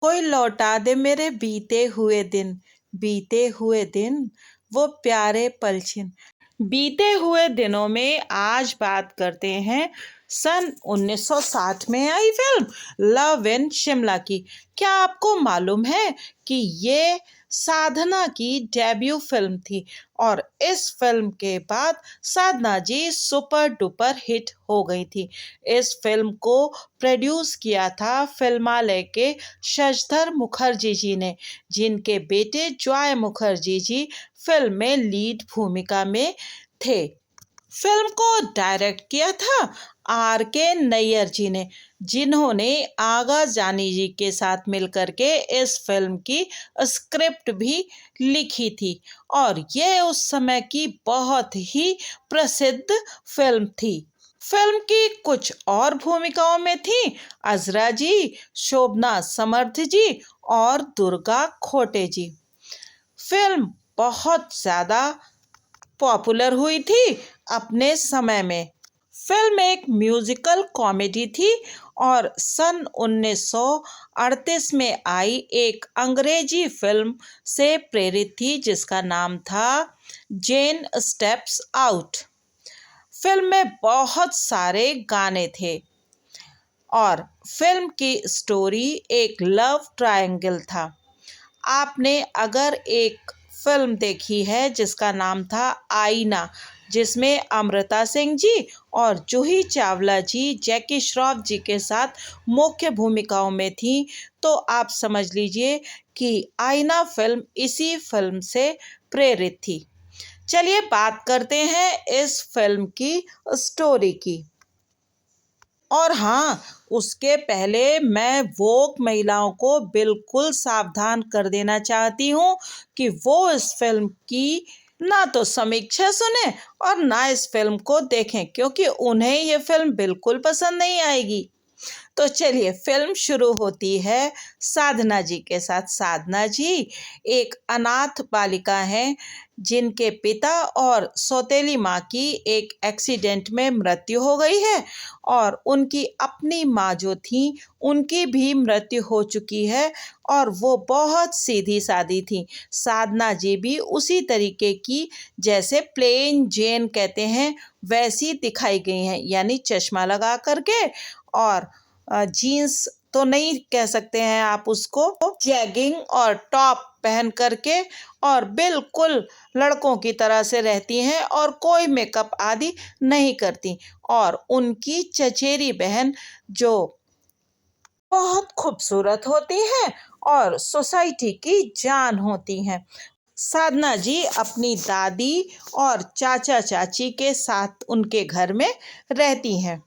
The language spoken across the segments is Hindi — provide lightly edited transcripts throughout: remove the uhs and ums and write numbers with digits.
कोई लौटा दे मेरे बीते हुए दिन, वो प्यारे पल छिन। बीते हुए दिनों में आज बात करते हैं सन 1960 में आई फिल्म लव इन शिमला की। क्या आपको मालूम है कि ये साधना की डेब्यू फिल्म थी और इस फिल्म के बाद साधना जी सुपर डुपर हिट हो गई थी। इस फिल्म को प्रोड्यूस किया था फिल्मालय के शशधर मुखर्जी जी ने, जिनके बेटे जॉय मुखर्जी जी फिल्म में लीड भूमिका में थे। फिल्म को डायरेक्ट किया था आर के नैयर जी ने, जिन्होंने आगा जानी जी के साथ मिलकर के इस फिल्म की स्क्रिप्ट भी लिखी थी और यह उस समय की बहुत ही प्रसिद्ध फिल्म थी। फिल्म की कुछ और भूमिकाओं में थी अजरा जी, शोभना समर्थ जी और दुर्गा खोटे जी। फिल्म बहुत ज्यादा पॉपुलर हुई थी अपने समय में। फिल्म एक म्यूजिकल कॉमेडी थी और सन 1938 में आई एक अंग्रेजी फिल्म से प्रेरित थी जिसका नाम था जेन स्टेप्स आउट। फिल्म में बहुत सारे गाने थे और फिल्म की स्टोरी एक लव ट्रायंगल था। आपने अगर एक फिल्म देखी है जिसका नाम था आईना, जिसमें अमृता सिंह जी और जूही चावला जी जैकी श्रॉफ जी के साथ मुख्य भूमिकाओं में थी, तो आप समझ लीजिए कि आईना फिल्म इसी फिल्म से प्रेरित थी। चलिए बात करते हैं इस फिल्म की स्टोरी की। और हाँ, उसके पहले मैं वोक महिलाओं को बिल्कुल सावधान कर देना चाहती हूँ कि वो इस फिल्म की ना तो समीक्षा सुने और ना इस फिल्म को देखें, क्योंकि उन्हें ये फिल्म बिल्कुल पसंद नहीं आएगी। तो चलिए फिल्म शुरू होती है साधना जी के साथ। साधना जी एक अनाथ बालिका हैं जिनके पिता और सौतेली माँ की एक एक्सीडेंट में मृत्यु हो गई है और उनकी अपनी माँ जो थी उनकी भी मृत्यु हो चुकी है और वो बहुत सीधी सादी थी। साधना जी भी उसी तरीके की, जैसे प्लेन जेन कहते हैं वैसी दिखाई गई हैं, यानी चश्मा लगा करके और जीन्स तो नहीं कह सकते हैं आप उसको, जैगिंग और टॉप पहन करके और बिल्कुल लड़कों की तरह से रहती हैं और कोई मेकअप आदि नहीं करती। और उनकी चचेरी बहन जो बहुत खूबसूरत होती हैं और सोसाइटी की जान होती हैं। साधना जी अपनी दादी और चाचा चाची के साथ उनके घर में रहती हैं।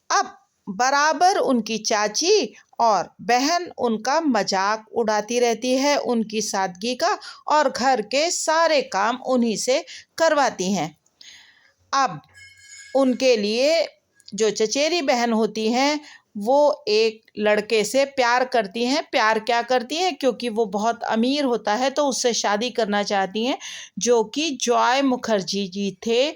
अब बराबर उनकी चाची और बहन उनका मजाक उड़ाती रहती है उनकी सादगी का, और घर के सारे काम उन्हीं से करवाती हैं। अब उनके लिए जो चचेरी बहन होती हैं वो एक लड़के से प्यार करती हैं। प्यार क्या करती हैं, क्योंकि वो बहुत अमीर होता है तो उससे शादी करना चाहती हैं, जो कि जॉय मुखर्जी जी थे।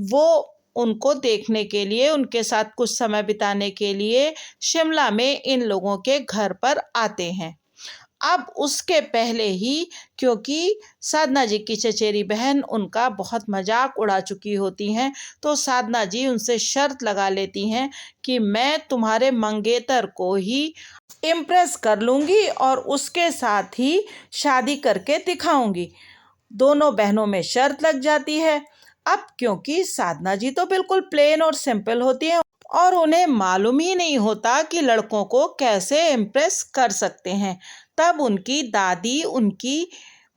वो उनको देखने के लिए, उनके साथ कुछ समय बिताने के लिए शिमला में इन लोगों के घर पर आते हैं। अब उसके पहले ही, क्योंकि साधना जी की चचेरी बहन उनका बहुत मजाक उड़ा चुकी होती हैं, तो साधना जी उनसे शर्त लगा लेती हैं कि मैं तुम्हारे मंगेतर को ही इम्प्रेस कर लूँगी और उसके साथ ही शादी करके दिखाऊंगी। दोनों बहनों में शर्त लग जाती है। अब क्योंकि साधना जी तो बिल्कुल प्लेन और सिंपल होती है और उन्हें मालूम ही नहीं होता कि लड़कों को कैसे इम्प्रेस कर सकते हैं, तब उनकी दादी उनकी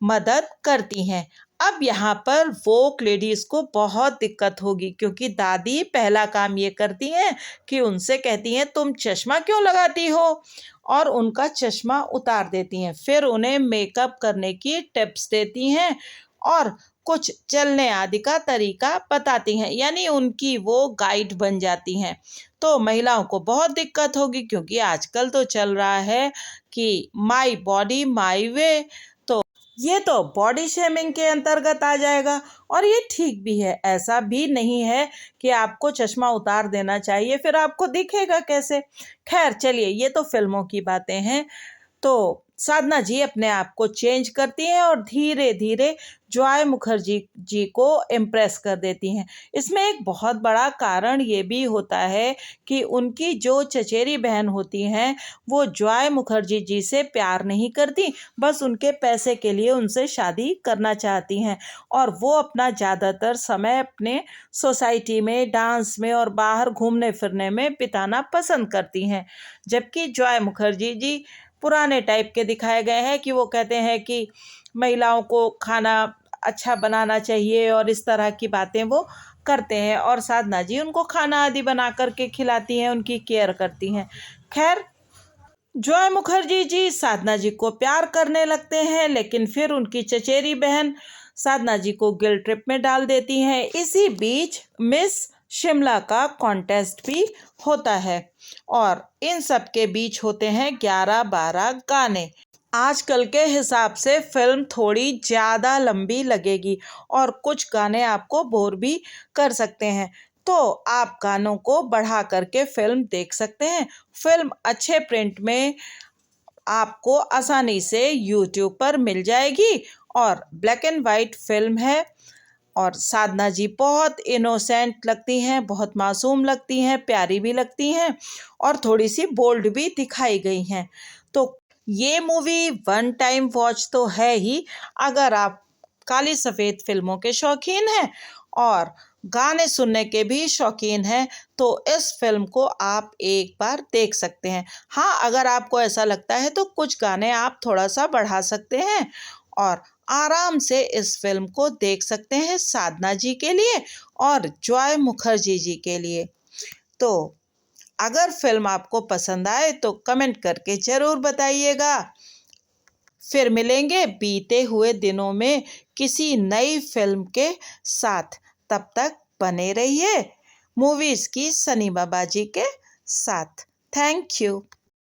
मदद करती हैं। अब यहाँ पर वोक लेडीज को बहुत दिक्कत होगी, क्योंकि दादी पहला काम ये करती हैं कि उनसे कहती हैं तुम चश्मा क्यों लगाती हो, और उनका चश्मा उतार देती हैं। फिर उन्हें मेकअप करने की टिप्स देती हैं और कुछ चलने आदि का तरीका बताती हैं, यानी उनकी वो गाइड बन जाती हैं। तो महिलाओं को बहुत दिक्कत होगी, क्योंकि आजकल तो चल रहा है कि माई बॉडी माई वे, तो ये तो बॉडी शेमिंग के अंतर्गत आ जाएगा और ये ठीक भी है। ऐसा भी नहीं है कि आपको चश्मा उतार देना चाहिए, फिर आपको दिखेगा कैसे। खैर चलिए, ये तो फिल्मों की बातें हैं। तो साधना जी अपने आप को चेंज करती हैं और धीरे धीरे जॉय मुखर्जी जी को इम्प्रेस कर देती हैं। इसमें एक बहुत बड़ा कारण ये भी होता है कि उनकी जो चचेरी बहन होती हैं वो जॉय मुखर्जी जी से प्यार नहीं करती, बस उनके पैसे के लिए उनसे शादी करना चाहती हैं और वो अपना ज़्यादातर समय अपने सोसाइटी में, डांस में और बाहर घूमने फिरने में बिताना पसंद करती हैं। जबकि जॉय मुखर्जी जी पुराने टाइप के दिखाए गए हैं कि वो कहते हैं कि महिलाओं को खाना अच्छा बनाना चाहिए और इस तरह की बातें वो करते हैं और साधना जी उनको खाना आदि बना करके खिलाती हैं, उनकी केयर करती हैं। खैर, जॉय मुखर्जी जी साधना जी को प्यार करने लगते हैं, लेकिन फिर उनकी चचेरी बहन साधना जी को गिल्ट ट्रिप में डाल देती हैं। इसी बीच मिस शिमला का कॉन्टेस्ट भी होता है और इन सब के बीच होते हैं 11-12 गाने। आजकल के हिसाब से फिल्म थोड़ी ज़्यादा लंबी लगेगी और कुछ गाने आपको बोर भी कर सकते हैं, तो आप गानों को बढ़ा करके फिल्म देख सकते हैं। फिल्म अच्छे प्रिंट में आपको आसानी से यूट्यूब पर मिल जाएगी और ब्लैक एंड वाइट फिल्म है और साधना जी बहुत इनोसेंट लगती हैं, बहुत मासूम लगती हैं, प्यारी भी लगती हैं और थोड़ी सी बोल्ड भी दिखाई गई हैं। तो ये मूवी वन टाइम वॉच तो है ही, अगर आप काली सफ़ेद फिल्मों के शौकीन हैं और गाने सुनने के भी शौकीन हैं तो इस फिल्म को आप एक बार देख सकते हैं। हाँ, अगर आपको ऐसा लगता है तो कुछ गाने आप थोड़ा सा बढ़ा सकते हैं और आराम से इस फिल्म को देख सकते हैं साधना जी के लिए और जॉय मुखर्जी जी के लिए। तो अगर फिल्म आपको पसंद आए तो कमेंट करके ज़रूर बताइएगा। फिर मिलेंगे बीते हुए दिनों में किसी नई फिल्म के साथ। तब तक बने रहिए मूवीज़ की सनीमाबाजी के साथ। Thank you.